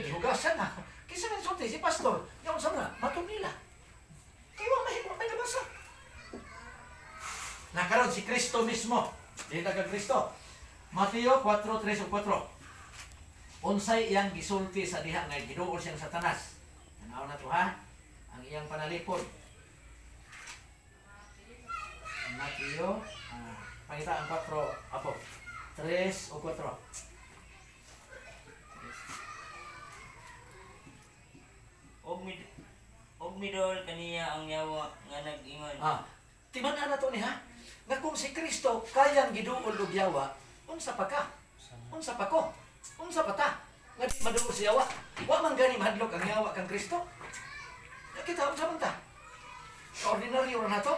ihugasan na. Kisa man sulti si pastor, yung sa na, matong nila. Kaya may nabasa. Nakaroon si Kristo mismo. Dito ka Kristo. Mateo 4:3 o 4. Unsay iyang gisulti sa diha nga giduol siyang Satanas. Tanaw na to ha. Ang iyang panalipod. Mateo, pangita ang 4, apo. 3 o 4. Og midol kaniya ang yawa nga nag-ingon. Timan na to ni ha. Nga kung si Kristo kayang giduol og yawa, unsa pa ka? Unsa pa ko? Unsa pa ta? Nga di maduol si yawa. Wa man gani mahadlok ang yawa kang Kristo. Kita unsa man ta? Ordinaryo ra na to.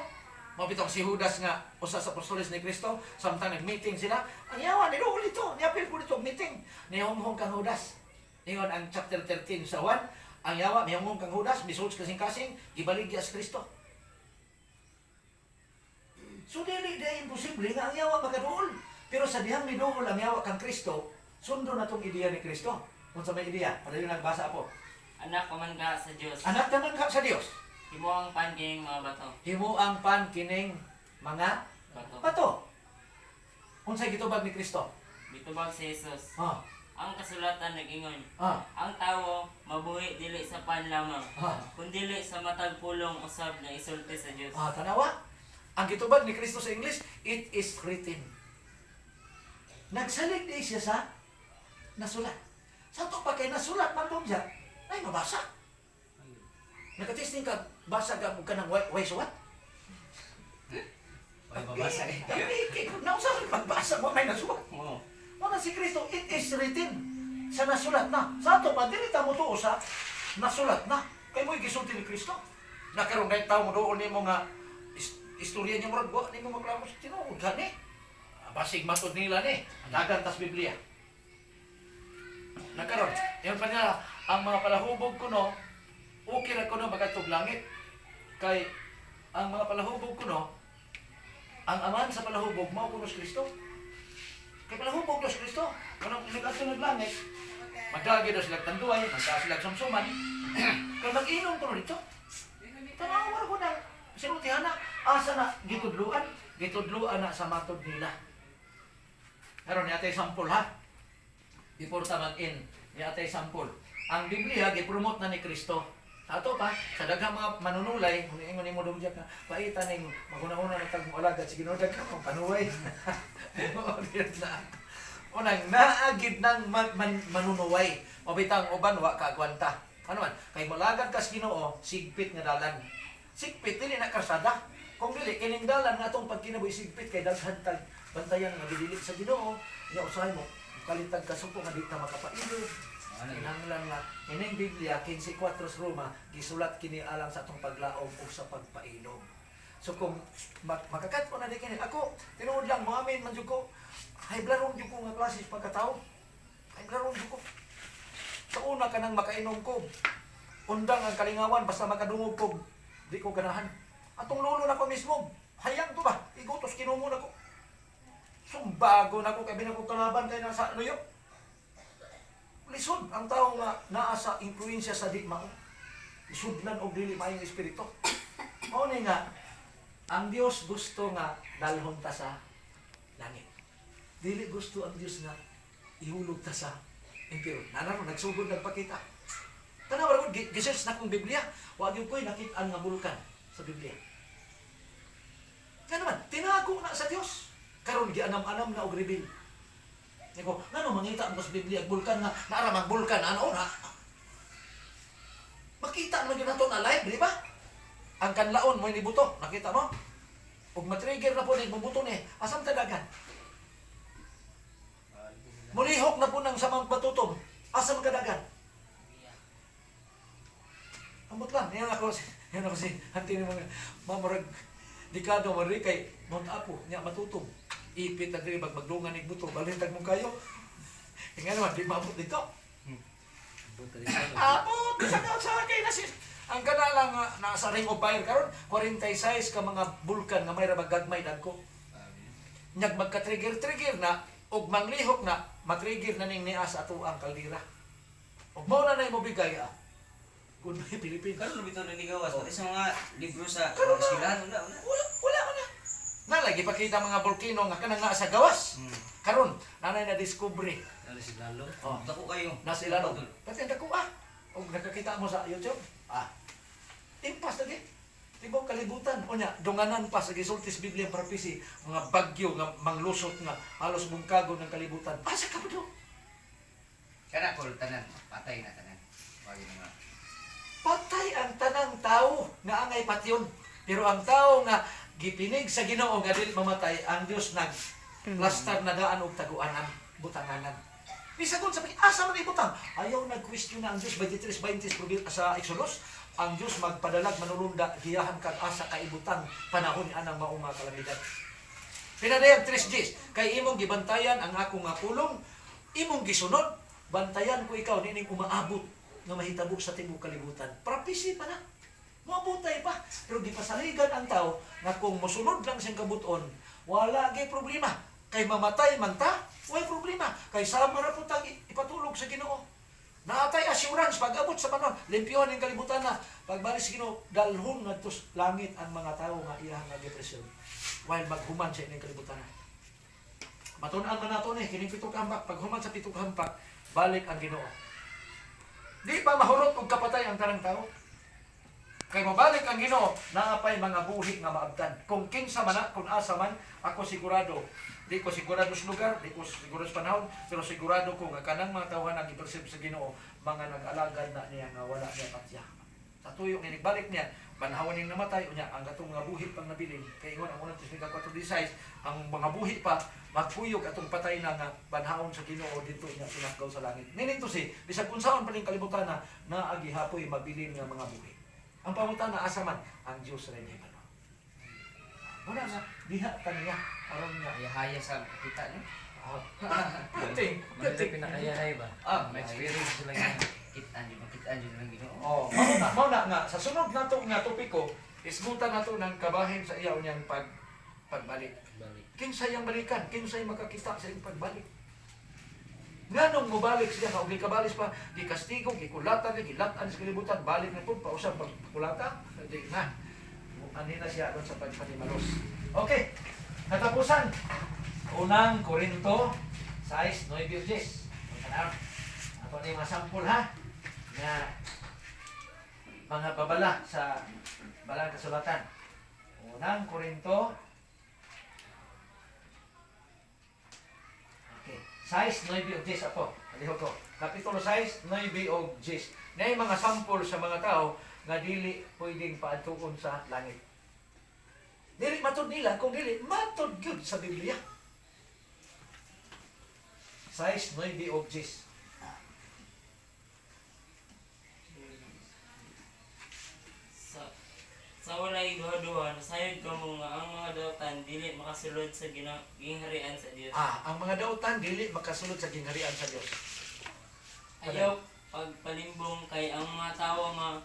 Mabitaw si Judas nga usa sa apostoles ni Kristo, samtang nag-meeting sila, ang yawa ni duol ito, niapil po dito meeting. Nihonghong kang Judas. Ingon ang chapter 13 sa 1. Ang yawa, miyamong kang Judas, bisuls kasing-kasing, ibaligya sa Kristo. So, dili imposible nga ang yawa magaduol. Pero sa dihang niduol ang yawa kang Kristo, sundo na itong ideya ni Kristo. Kung sa may ideya, para yun nagbasa po. Anak naman ka sa Diyos. Anak naman ka sa Diyos. Himo ang pan kining mga bato. Himo ang pan kining mga bato. Unsay gitubag ni Kristo? Bitubag si Jesus. Ah. Ang kasulatan nag-ingon. Ang tawo mabuhi dili sa pan lamang, kundi dili sa matag pulong usab na isulti sa Dios. Tanawa. Ang gitubag ni Kristo sa English, it is written. Nagsalig di siya sa nasulat. Sa to pa kay nasulat man doon siya, ay mabasa. Nakatesting ka, basa ka ka ng way suwat? Ay, mabasa eh. Nausahan magbasa mo may nasulat. Mga si Kristo, it is written. Sa nasulat na. Sa ato pa, dinita mo to sa nasulat na. Kaya mo'y gisulti ni Kristo. Nakaroon na yung tao mo doon ni mo nga istorya niya mo rin, ni mo maglamo sa tinuod. Gani. Basig matod nila ni. Dagan tas Biblia. Nakaroon. Yung pa niya, ang mga palahubog ko no, okay na ko no magatog langit. Kay ang mga palahubog ko no, ang aman sa palahubog, mao kuno si Kristo. Kaya pala hubog Diyos Kristo. Kung nag-ato naglangit, magdagi daw silang tanduay, magdagi silang sumsuman. Kaya mag-inom ko rito. Tanawa ko na, sinutihan na, asa na, gitudluan na sa matod nila. Pero ni atay sampol ha. Before ta mag-in, ni atay sampol. Ang Biblia, gipromote na ni Kristo. Ato pa, sa daghang mga manunulay, kung ingon ni mo doon dyan ka, paitan ng maguna-una ng tagmualaga, sige no, daghang mga panuway. Unang naagid ng manunuway, mabitang uban, wa kagwanta. Ano man, kay malagad kas Ginoo, sigpit nga dalan. Sigpit, dili na karsada. Kung dili, kining dalan nga itong pagkinaboy sigpit, kay daghan tag bantayan nga bidilit sa Ginoo, niya usahay mo, kalitag kasuko nga di ka makapailog. Kinahanglan nga ining Biblia 15:4 Roma gisulat kini alang sa atong paglaom o sa pagpailog. So kung makakat ko na di kini ako tinuod lang mo amin man jud ko hay blaron jud ko nga klase pagkatao. Hay blaron jud ko. Sa una kanang makainom ko. Undang ang kalingawan basta makadungog ko di ko ganahan. Atong lolo na ko mismo hayang to ba igutos kinumo na ko. Sumbago na ko kay binako kalaban kay nasa ano yo. Lisod ang tao nga naa sa impluwensya sa di mao. Lisudlan og dili maayong espiritu. Mao ni nga ang Dios gusto nga dalhon ta sa langit. Dili gusto ang Dios nga ihulog ta sa impyerno. Nanaro nagsugod nagpakita. Tanaw ra gisearch na kong Biblia, wa gyud koy nakit-an nga bulkan sa Biblia. Kaya naman, tinago na sa Dios. Karon gianam-anam na og reveal. Niko, ngano mangita ang sa Biblia bulkan nga naaramang bulkan ano na? Makita naman yun nato na live, di ba? Ang kanlaon mo ni buto, nakita mo? Ug matrigger na po ni bubuto ni, asam tagagan? Mulihok na po ng samang batutom, asam kadagan? Amot lang, yan ako si hanti ni mga mamarag dekado mari kay Mount Apo, niya matutom. Ipit ang diri magdungan ning buto balintag mong kayo. Nga naman di maabot dito. Abot sa kay na ang kanalang nasa Ring of Fire karon 46 ka mga bulkan nga may ra gagmay dagko. Nyag magka-trigger na og manglihok na matrigger na ning nias ato ang kaldera. Ug mao na nay mo bigay kun may Pilipinas. Karon bitaw na ligawas pati sa mga libro sa Karon na. eskwelahan wala. Wala na. Na lagi pakita mga volcano nga kanang naa sa gawas. Karon nanay na discovery. Ano si Lalo? Oh. Dako kayo. Na sila no. Pati ang dako og nakakita mo sa YouTube. Impas lagi. Tibok kalibutan. O niya, dunganan pa sa gisultis Biblia prophecy, mga bagyo nga manglusot nga halos bungkago ng kalibutan. Asa ka ba do? Kana kol tanan, patay na tanan. Wagi na nga. Patay ang tanang tao nga angay patyon. Pero ang tao nga gipinig sa Ginoo nga dili mamatay, ang Dios nag plaster na daan og taguanan, butanganan. Bisagon sa asa man ibutang. Ayaw nag-question na ang Dios 23:20 sa Exodus. Ang Dios magpadalag manulunda giyahan kag asa kaibutang panahon ni anang mao nga kalamidad. Pinadayag 3 Gs kay imong gibantayan ang ako nga pulong, imong gisunod, bantayan ko ikaw nining umaabot nga mahitabo sa tibuok kalibutan. Prophecy pa na. Maabutay pa. Pero gipasaligan ang tao nga kung mosunod lang siyang kabuton, wala gay problema. Kay mamatay man ta, wala problema. Kay sama ra pud tang ipatulog sa Ginoo. Naatay assurance pag abot sa panon, limpyon ang kalibutan na pagbalik sa Ginoo, dalhon ngadto sa langit ang mga tawo nga iyang nga gipresyon. While maghuman sa ining kalibutan na. Matun-an man nato ni kining pitong hampak, pag human sa pitong hampak, balik ang Ginoo. Di pa mahurot og kapatay ang tanang tao. Kay mabalik ang Ginoo, naapay mga buhi nga maabtan. Kung kinsa man na, kung asa man, ako sigurado. Di ko sigurado sa lugar, di ko sigurado sa panahon, pero sigurado ko nga kanang mga tawhan ang ipersib sa Ginoo, mga nag-alagad na niya nga wala niya patya. Sa tuyo ni balik niya, banhawan ning namatay unya ang katong mga buhi pang nabilin. Kay ingon ang unang Testamento 4:16, ang mga buhi pa magpuyog atong patay na nga banhaon sa Ginoo dito niya sinakaw sa langit. Ninin to si bisag unsaon pa ning kalibutan na naagi hapoy mabilin nga mga buhi. Ang pangutan na asa man ang Dios sa Libano. Wala na diha kaniya aron nga Haya sa kita niyo. Puting, puting. Pinakayahay ba? May experience sila yan. Kitaan niyo lang Ginoo. Oh, mao na nga sa sunod nato nga topiko, isgutan nato ng kabahin sa iyaw niyang pagbalik. Balik. Kinsay ang balikan, kinsay makakita sa iyang pagbalik. Nganong mobalik siya nga ug gikabalis pa, gikastigo, gikulatan, gilatan sa kalibutan, balik na pud pausab pagkulata, di na. Ani na siya doon sa pagpanimalos. Okay. Katapusan. Unang Korinto 6:9-10. Ato ni mga sampul ha nga mga babala sa balang kasulatan. Unang Korinto 6:9-10 apo. Aliho ko. Kapitulo 6:9-10. Nay mga sampul sa mga tao nga dili pwedeng paadtuon sa langit. Dili matud nila kung dili matud gyud sa Biblia. 6:9-10. Sa walay duha-duha, nasayod ka mo nga ang mga dautan dili makasulod sa gingharian sa Dios. Ang mga dautan dili makasulod sa gingharian sa Dios. Ayaw pagpalimbong kay ang mga tawo nga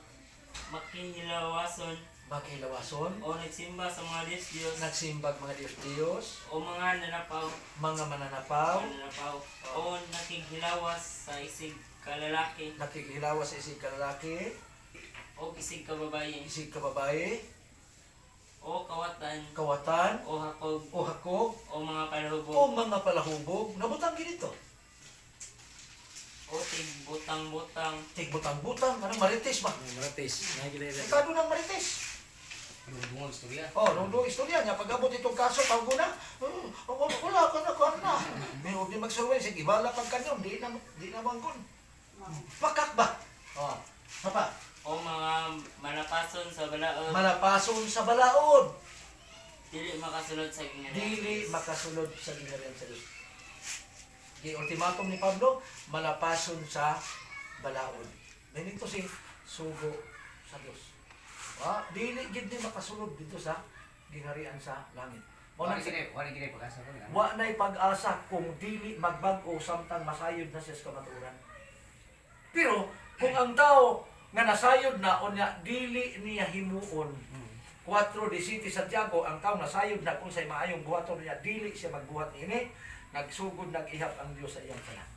makihilawason Makilawason, o nagsimba sa mga Diyos nagsimbag mga Diyos, o mga nanapaw mga mananapaw, o nakighilawas sa isig kalalaki nakikilawas sa isig kalalaki, o isig kababaye isig kababae, o kawatan kawatan, o hakog o hakog, o mga palahubog o mga palahubog, nabutang ginito. o tigbutang-butang Tigbutang-butang, anong marites ba? Maratis. Nakikilala. Ikado ng marites. Bungong istorya. Nung doon istorya niya, pag abot itong kaso, tawag na, wala ka na. Pero di magsurway, sige, bala pag kanyon, di na mangkon. Pakak ba? Sapa? o mga malapason sa balaod Malapason sa balaod. dili makasulod sa gingharian Dili makasulod sa gingharian sa Diyos. Ultimatum ni Pablo, malapason sa balaod. Ganito si sugo sa Diyos. Dili gid ni makasulod dito sa gingharian sa langit. Wala gid pag-asa ko. Wa na'y pag-asa kung dili magbag-o samtang masayod na siya sa kamatuoran. Pero kung ang tao nga nasayod na unya dili niya himuon 4:17 Santiago, ang tao nasayod na kung say maayong buhaton niya dili siya magbuhat ini, nagsugod nag-ihap ang Dios sa iyang tanan.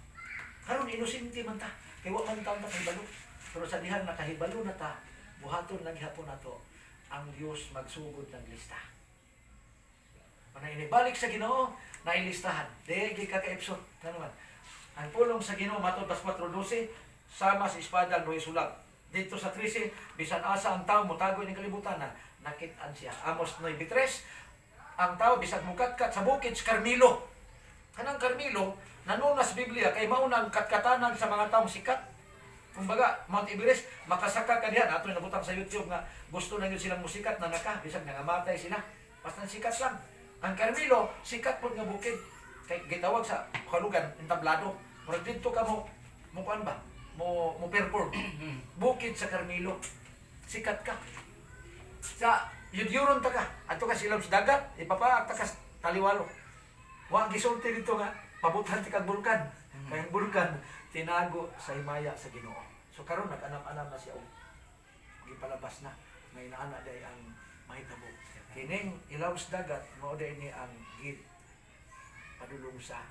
Karon inosente man ta. Kay wa man taon ta kahibalo. Pero sa dihan nakahibalo na ta, buhaton lang gihapon nato ang Dios magsugod ng lista. Manay inibalik sa Ginoo, nailistahan. Dili ka ka-episode. Ano man? Ang pulong sa Ginoo matod 4:12 sama sa espada no isulag. Dito sa 13, bisan asa ang tao motago ning kalibutan na nakit-an siya. Amos 9:3, ang tao bisag mukatkat sa bukid sa Carmelo. Kanang Carmelo nanuna sa Biblia kay mao nang katkatanan sa mga taong sikat. Kumbaga, Mount Everest, makasaka ka diyan. Ato nabutang sa YouTube nga gusto na yun silang musikat na naka, bisag nangamatay sila. Basta sikat lang. Ang Carmelo, sikat po nga bukid. Kay gitawag sa kalugan, entablado. Murag dito ka mo kuan ba? Mo perform. Bukid sa Carmelo. Sikat ka. Sa yudyuron ta ka. Ato ka silang sa dagat, ipapaak ta ka sa taliwalo. Wa gisulti dito nga pabutan ti kag bulkan. Kay ang bulkan tinago sa himaya sa Ginoo. So karon nag-anam-anam na siya og gipalabas na may inaana day ang mahitabo. Kining ilaw sa dagat mao day ni ang gid padulong sa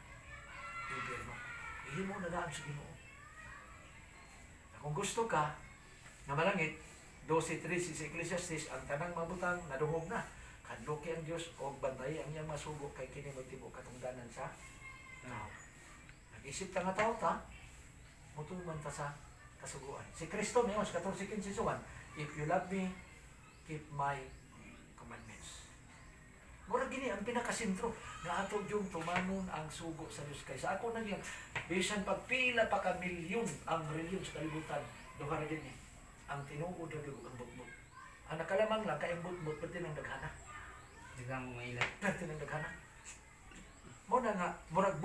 impierno. Ihimo na daan sa Ginoo. Kung gusto ka nga malangit 12:3 sa Ecclesiastes ang tanang mabutang nadungog na. Kadloki ang Dios og bantay ang iyang masugo kay kini magtibo katungdanan sa tao. Nag-isip ta nga tao ta, mutuman ta sa kasuguan. Si Kristo niyo sa 14:15 if you love me, keep my commandments. Mura gini ang pinakasentro na atong yung tumanon ang sugo sa Dios kaysa ako na yan. Bisan pagpila pa ka milyon ang reliyon sa kalibutan, duha ra din ang tinuod na ang butbut. Ang nakalamang lang kay ang butbut pati ng daghana. Digang mo mailan. Pati ng daghana. Mo na nga murag